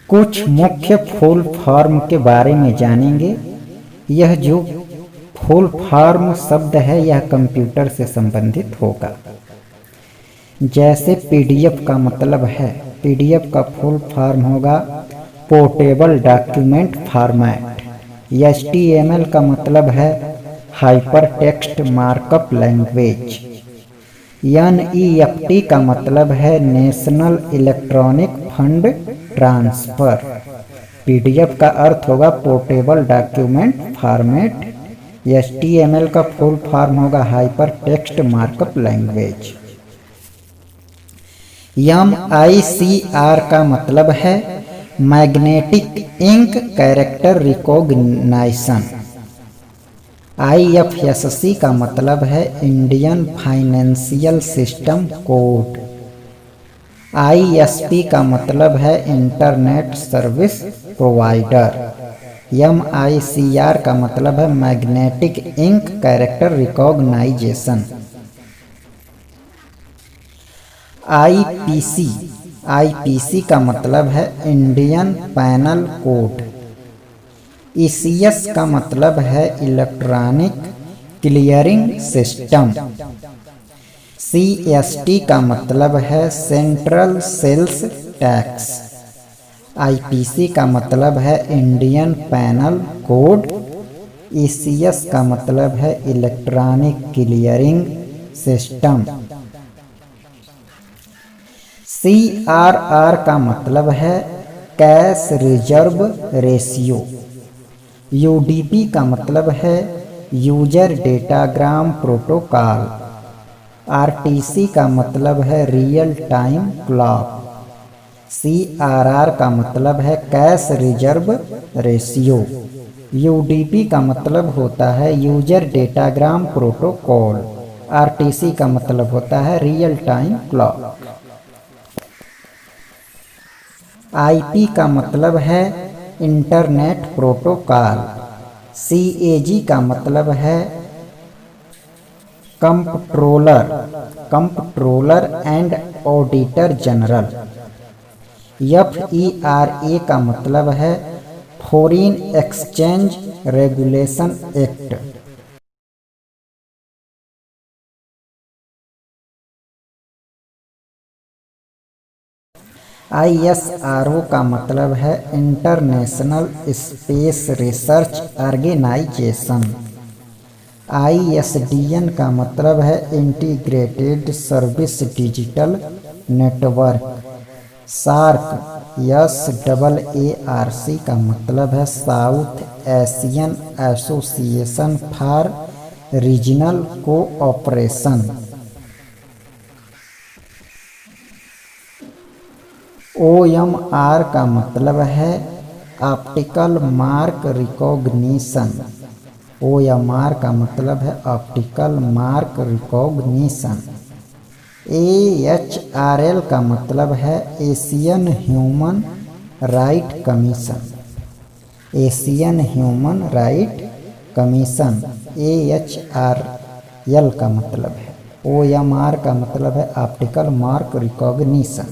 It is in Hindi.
कुछ मुख्य फुल फॉर्म के बारे में जानेंगे। यह जो फुल फॉर्म शब्द है यह कंप्यूटर से संबंधित होगा। जैसे पीडीएफ का मतलब है, पीडीएफ का फुल फॉर्म होगा पोर्टेबल डॉक्यूमेंट फॉर्मेट। एचटीएमएल का मतलब है hyper text markup language. NEFT का मतलब है national electronic fund transfer. PDF का अर्थ होगा पोर्टेबल डॉक्यूमेंट फॉर्मेट। एचटीएमएल का फुल फॉर्म होगा hyper text markup language. MICR का मतलब है magnetic ink character recognition. IFSC का मतलब है Indian financial system code. ISP का मतलब है इंटरनेट सर्विस प्रोवाइडर। एमआईसीआर का मतलब है magnetic ink character recognition. IPC का मतलब है इंडियन पैनल कोड। ईसीएस का मतलब है इलेक्ट्रॉनिक क्लियरिंग सिस्टम। सीएसटी का मतलब है सेंट्रल सेल्स टैक्स। आईपीसी का मतलब है इंडियन पैनल कोड। ईसीएस का मतलब है इलेक्ट्रॉनिक क्लियरिंग सिस्टम। सीआरआर का मतलब है कैश रिजर्व रेशियो। यूडीपी का मतलब है यूजर डेटाग्राम प्रोटोकॉल। आरटीसी का मतलब है रियल टाइम क्लॉक। सीआरआर का मतलब है कैश रिजर्व रेशियो। यूडीपी का मतलब होता है यूजर डेटाग्राम प्रोटोकॉल। आरटीसी का मतलब होता है रियल टाइम क्लॉक। आईपी का मतलब है इंटरनेट प्रोटोकॉल। सीएजी का मतलब है comptroller and auditor general. FERA का मतलब है foreign exchange regulation act. ISRO का मतलब है international space research organisation. ISDN का मतलब है integrated service digital network. SAARC SAARC का मतलब है south asian association for regional cooperation. OMR का मतलब है ऑप्टिकल मार्क रिकॉग्निशन। ओएमआर का मतलब है ऑप्टिकल मार्क रिकॉग्निशन। एएचआरएल का मतलब है Asian human right commission. Asian human right commission AHRL का मतलब है। ओएमआर का मतलब है ऑप्टिकल मार्क रिकॉग्निशन।